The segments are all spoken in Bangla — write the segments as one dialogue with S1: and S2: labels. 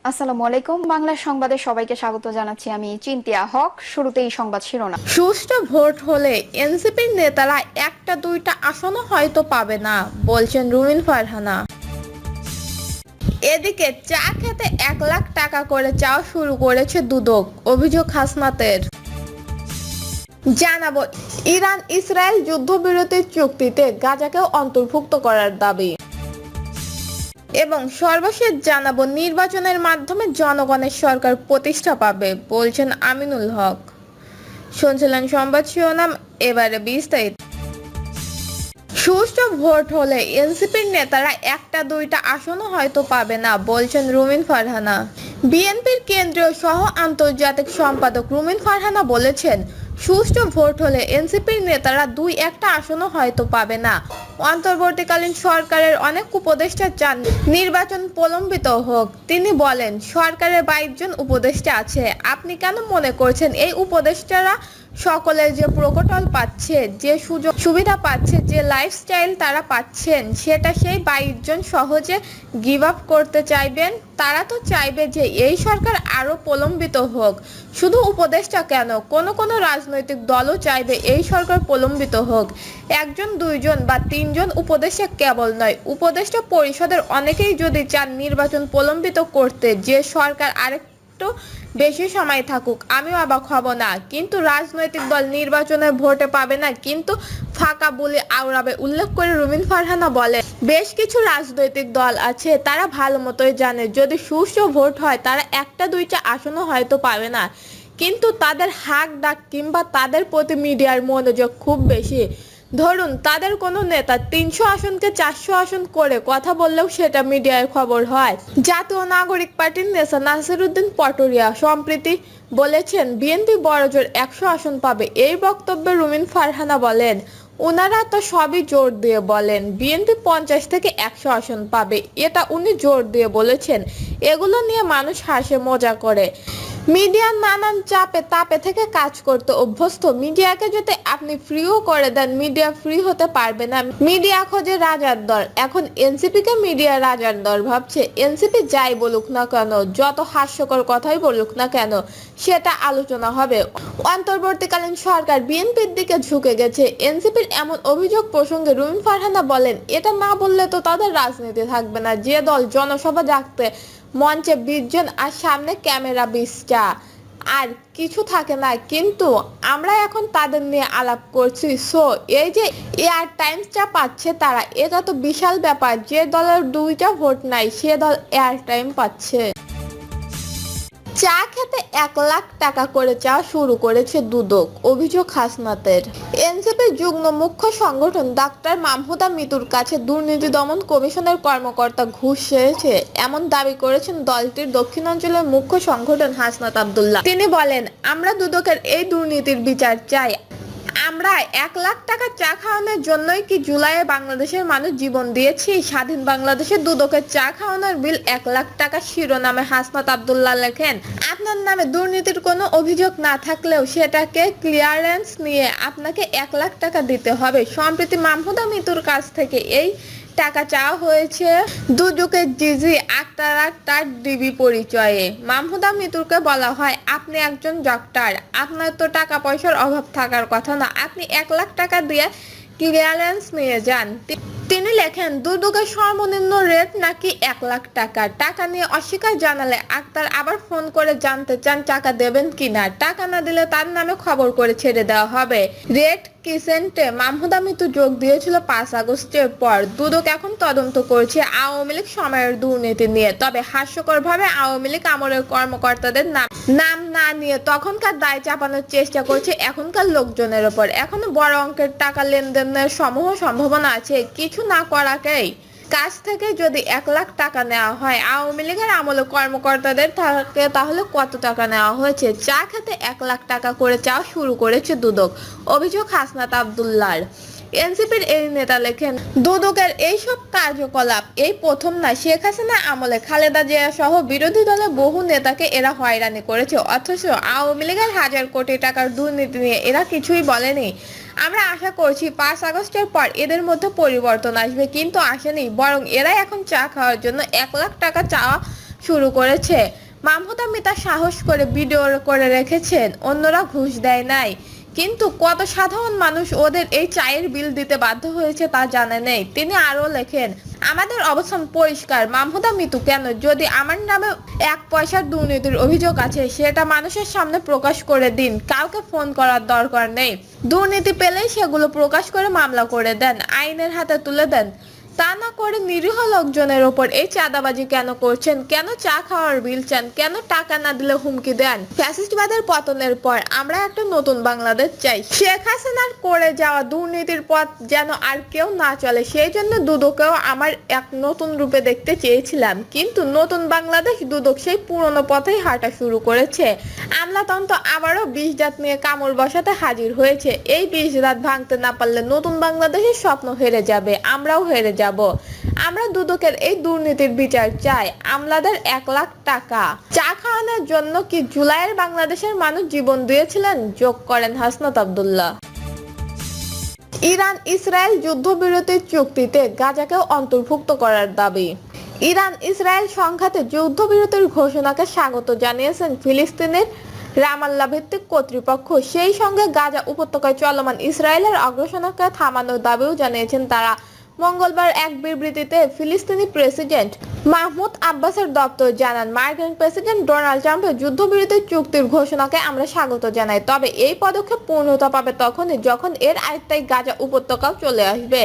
S1: আসসালামু আলাইকুম। বাংলা সংবাদে সবাইকে স্বাগত জানাচ্ছি। আমি চিন্তিয়া হক। শুরুতেই সংবাদ শিরোনাম।
S2: সুষ্ঠু ভোট হলে এনসিপির নেতারা একটা দুইটা আসনও হয়তো পাবে না, বলছেন রুমিন ফারহানা। এদিকে চা খেতে 1 লাখ টাকা করে চাওয়া শুরু করেছে দুদক, অভিযোগ হাসনাতের। জানাবো ইরান ইসরায়েল যুদ্ধবিরতির চুক্তিতে গাজাকেও অন্তর্ভুক্ত করার দাবি। এবং সর্বশেষ জানাবো নির্বাচনের মাধ্যমে জনগণের সরকার প্রতিষ্ঠা পাবে, বলছেন আমিনুল হক। শুনছিলেন সংবাদ শিরোনাম, এবারে বিস্তারিত। সুষ্ঠু ভোট হলে এনসিপির নেতারা একটা দুইটা আসনও হয়তো পাবে না, বলছেন রুমিন ফারহানা। বিএনপির কেন্দ্রীয় সহ আন্তর্জাতিক সম্পাদক রুমিন ফারহানা বলেছেন, সুষ্ঠু ভোট হলে এনসিপির নেতারা দুই একটা আসনও হয়তো পাবে না। অন্তর্বর্তীকালীন সরকারের অনেক উপদেষ্টা চান নির্বাচন প্রলম্বিত হোক। তিনি বলেন, সরকারের 22 জন উপদেষ্টা আছে। আপনি কেন মনে করছেন এই উপদেষ্টারা সকলে যে প্রোটোকল পাচ্ছে, যে সুযোগ সুবিধা পাচ্ছে, যে লাইফস্টাইল তারা পাচ্ছেন, সেটা সেই 22 জন সহজে গিভ আপ করতে চাইবেন? তারা তো চাইবে যে এই সরকার আরো প্রলম্বিত হোক। শুধু উপদেষ্টা কেন, কোন রাজনৈতিক দলও চাইবে এই সরকার প্রলম্বিত হোক। একজন, দুইজন বা তিনজন উপদেষ্টা কেবল নয়, উপদেষ্টা পরিষদের অনেকেই যদি চান নির্বাচন প্রলম্বিত করতে, যে সরকার আরেকটু বেশি সময় থাকুক, আমিও অবাক হব না। কিন্তু রাজনৈতিক দল নির্বাচনের ভোটে পাবে না, কিন্তু ফাঁকা বলে আওড়াবে। উল্লেখ করে রুমিন ফারহানা বলে, বেশ কিছু রাজনৈতিক দল আছে, তারা ভালো মতোই জানে যদি সুষ্ঠু ভোট হয় তারা একটা দুইটা আসনও হয়তো পাবে না, কিন্তু তাদের হাক ডাক কিংবা তাদের প্রতি মিডিয়ার মনোযোগ খুব বেশি। ধরুন, তাদের কোনো নেতা 300 আসনকে 400 আসন করে কথা বললেও সেটা মিডিয়ায় খবর হয়। জাতীয় নাগরিক পার্টির নেতা নাসিরউদ্দিন পটোরিয়া সম্প্রতি বলেছেন, বিএনপি বড়জোর 100 আসন পাবে। এই বক্তব্যে রুমিন ফারহানা বলেন, ওনারা তো সবই জোর দিয়ে বলেন বিএনপি 50 থেকে 100 আসন পাবে, এটা উনি জোর দিয়ে বলেছেন। এগুলো নিয়ে মানুষ হাসে, মজা করে। মিডিয়ার নানান চাপে তাপে থেকে কাজ করতে অভ্যস্ত। মিডিয়াকে যদি আপনি ফ্রিও করে দেন, মিডিয়া ফ্রি হতে পারবে না। মিডিয়া খোঁজে রাজার দর। এখন এনসিপি কে মিডিয়া রাজার দর ভাবছে। এনসিপি যাই বলুক না কেন, যত হাস্যকর কথাই বলুক না কেন, সেটা আলোচনা হবে। অন্তর্বর্তীকালীন সরকার বিএনপির দিকে ঝুঁকে গেছে, এনসিপির এমন অভিযোগ প্রসঙ্গে রুমিন ফারহানা বলেন, এটা না বললে তো তাদের রাজনীতি থাকবে না। যে দল জনসভা ডাকতে মঞ্চে 20 জন আর সামনে ক্যামেরা 20টা, আর কিছু থাকে না, কিন্তু আমরা এখন তাদের নিয়ে আলাপ করছি। সো এই যে এয়ার টাইমটা পাচ্ছে তারা, এটা তো বিশাল ব্যাপার। যে দলের 2টা ভোট নাই, সে দল এয়ার টাইম পাচ্ছে। চা খেতে 1 লাখ টাকা করে চাওয়া শুরু করেছে দুদক, অভিযোগ হাসনাতের। এনসিপির যুগ্ম মুখ্য সংগঠন ডাক্তার মাহমুদা মিতুর কাছে দুর্নীতি দমন কমিশনের কর্মকর্তা ঘুষ চেয়েছে, এমন দাবি করেছেন দলটির দক্ষিণাঞ্চলের মুখ্য সংগঠন হাসনাত আব্দুল্লাহ। তিনি বলেন, আমরা দুদকের এই দুর্নীতির বিচার চাই। আমরা 1 লাখ টাকা চা খাওয়ানোর জন্যই কি জুলাইয়ে বাংলাদেশের মানুষ জীবন দিয়েছি? স্বাধীন বাংলাদেশের দুদকের চা খাওয়ানোর বিল 1 লাখ টাকা শিরোনামে হাসনাত আব্দুল্লাহ লেখেন, আপনার নামে দুর্নীতির কোনো অভিযোগ না থাকলেও সেটাকে ক্লিয়ারেন্স নিয়ে আপনাকে 1 লাখ টাকা দিতে হবে। সম্প্রতি মাহমুদা মিতুর কাছ থেকে এই টাকা চাওয়া হয়েছে দুদকের ডিজি আক্তার ডিবি পরিচয়ে। মাহমুদা মিতুরকে বলা হয়, আপনি একজন ডক্টর, আপনার তো টাকা পয়সার অভাব থাকার কথা না, আপনি 1 লাখ টাকা দিয়ে ক্লিয়ারেন্স নিয়ে যান। তিনি লেখেন, দুদকের সর্বনিম্ন রেট নাকি 1 লাখ টাকা। টাকা নিয়ে অস্বীকার জানালে আক্তার আবার ফোন করে জানতে চান টাকা দেবেন কিনা। টাকা না দিলে তার নামে খবর করে ছেড়ে দেওয়া হবে। রেড ক্রিসেন্টে মাহমুদা মিতু যোগ দিয়েছিল 5 আগস্টের পর। দুদক এখন তদন্ত করছে আওয়ামী লীগ সময়ের দুর্নীতি নিয়ে। তবে হাস্যকরভাবে আওয়ামী লীগ আমলের কর্মকর্তাদের নাম না নিয়ে তখনকার দায় চাপানোর চেষ্টা করছে এখনকার লোকজনের ওপর। এখনো বড় অঙ্কের টাকা লেনদেনের সমূহ সম্ভাবনা আছে। কিছু না করাকেই কাছ থেকে যদি 1 লাখ টাকা নেওয়া হয় আওয়ামী লীগের আমলে কর্মকর্তাদের থাকে, তাহলে কত টাকা নেওয়া হয়েছে? চা খেতে 1 লাখ টাকা করে চাওয়া শুরু করেছে দুদক, অভিযোগ হাসনাত আব্দুল্লাহর। এনসিপির এই নেতা লেখেন, দুদকের এইসব কার্যকলাপ এই প্রথম না। শেখ হাসিনা আমলে খালেদা জিয়া সহ বিরোধী দলের বহু নেতাকে এরা হয়রানি করেছে, অথচ আওয়ামী লীগের হাজার কোটি টাকার দুর্নীতি নিয়ে এরা কিছুই বলেনি। আমরা আশা করছি 5 আগস্টের পর এদের মধ্যে পরিবর্তন আসবে, কিন্তু আসেনি। বরং এরা এখন চা খাওয়ার জন্য 1 লাখ টাকা চাওয়া শুরু করেছে। মাহমুদা মিতা সাহস করে ভিডিও করে রেখেছেন, অন্যরা ঘুষ দেয় নাই, কিন্তু কত সাধারণ মানুষ ওদের এই চায়ের বিল দিতে বাধ্য হয়েছে তা জানে নেই। তিনি আরো লেখেন, আমাদের অবস্থান পরিষ্কার, মাহমুদা মিতু কেন? যদি আমার নামে 1 পয়সার দুর্নীতির অভিযোগ আছে সেটা মানুষের সামনে প্রকাশ করে দিন, কাউকে ফোন করার দরকার নেই। দুর্নীতি পেলেই সেগুলো প্রকাশ করে মামলা করে দেন, আইনের হাতে তুলে দেন। তা না করে নিরীহ লোকজনের ওপর এই চাঁদাবাজি কেন করছেন? কেন চা খাওয়ার বিল চান? কেন টাকা না দিলে হুমকি দেন? ফ্যাসিস্টবাদের পতনের পর আমরা একটা নতুন বাংলাদেশ চাই। শেখ হাসিনার করে যাওয়া দুর্নীতির পথ যেন আর কেউ না চলে, সেই জন্য দুদকেও আমার এক নতুন রূপে দেখতে চেয়েছিলাম, কিন্তু নতুন বাংলাদেশ দুদক সেই পুরনো পথেই হাঁটা শুরু করেছে। আমলাতন্ত্র আবারও 20 দাঁত নিয়ে কামড় বসাতে হাজির হয়েছে। এই 20 দাঁত ভাঙতে না পারলে নতুন বাংলাদেশের স্বপ্ন হেরে যাবে, আমরাও হেরে যাব। আমরা দুদকের এই দুর্নীতির বিচার চাই। আমলাদের 1 লাখ টাকা চা খাওয়ানোর জন্য কি জুলাইয়ের বাংলাদেশের মানুষ জীবন দিয়েছিলেন? যোগ করেন হাসনাত আব্দুল্লাহ। ইরান ইসরায়েল যুদ্ধবিরতির চুক্তিতে গাজাকেও অন্তর্ভুক্ত করার দাবি। ইরান ইসরায়েল সংঘাতে যুদ্ধবিরতির ঘোষণাকে স্বাগত জানিয়েছেন ফিলিস্তিনের রামাল্লা ভিত্তিক কর্তৃপক্ষ। সেই সঙ্গে গাজা উপত্যকায় চলমান ইসরায়েলের অগ্রাসনকে থামানোর দাবিও জানিয়েছেন তারা। মঙ্গলবার এক বিবৃতিতে ফিলিস্তিনি প্রেসিডেন্ট মাহমুদ আব্বাসের দপ্তর জানান, মার্কিন প্রেসিডেন্ট ডোনাল্ড ট্রাম্পের যুদ্ধবিরতির চুক্তির ঘোষণাকে আমরা স্বাগত জানাই, তবে এই পদক্ষেপ পূর্ণতা পাবে তখনই যখন এর আয়ত্তায় গাজা উপত্যকাও চলে আসবে।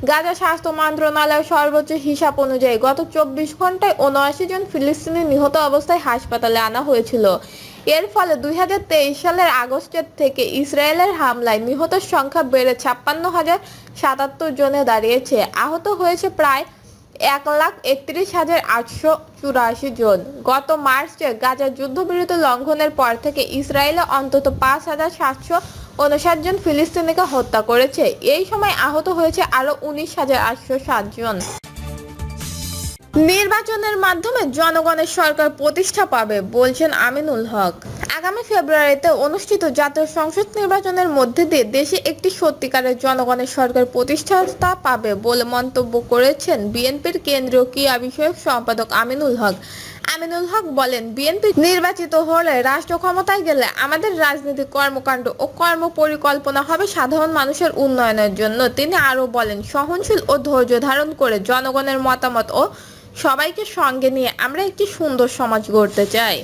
S2: গাজা স্বাস্থ্য মন্ত্রণালয়ের সর্বোচ্চ হিসাব অনুযায়ী গত 24 ঘন্টায় 79 জন ফিলিস্তিনি নিহত অবস্থায় হাসপাতালে আনা হয়েছিল। এর ফলে 2023 সালের আগস্টের থেকে ইসরায়েলের হামলায় নিহতের সংখ্যা বেড়ে 56,077 জনে দাঁড়িয়েছে। আহত হয়েছে প্রায় 1,31,884 জন। গত মার্চে গাজার যুদ্ধবিরতি লঙ্ঘনের পর থেকে ইসরায়েলে অন্তত 5,759 জন ফিলিস্তিনিকে হত্যা করেছে। এই সময় আহত হয়েছে আরো 19,807 জন। নির্বাচনের মাধ্যমে জনগণের সরকার প্রতিষ্ঠা পাবে বলছেন আমিনুল হক। আগামী ফেব্রুয়ারিতে অনুষ্ঠিত জাতীয় সংসদ নির্বাচনের মধ্যে দিয়ে দেশে একটি সত্যিকারের জনগণের সরকার প্রতিষ্ঠাতা পাবে বলে মন্তব্য করেছেন বিএনপির কেন্দ্রীয় ক্রীড়া বিষয়ক সম্পাদক আমিনুল হক। আমিনুল হক বলেন, বিএনপি নির্বাচিত হলে রাষ্ট্র ক্ষমতায় গেলে আমাদের রাজনৈতিক কর্মকাণ্ড ও কর্মপরিকল্পনা হবে সাধারণ মানুষের উন্নয়নের জন্য। তিনি আরো বলেন, সহনশীল ও ধৈর্য ধারণ করে জনগণের মতামত ও সবাইকে সঙ্গে নিয়ে আমরা একটি সুন্দর সমাজ গড়তে চাই।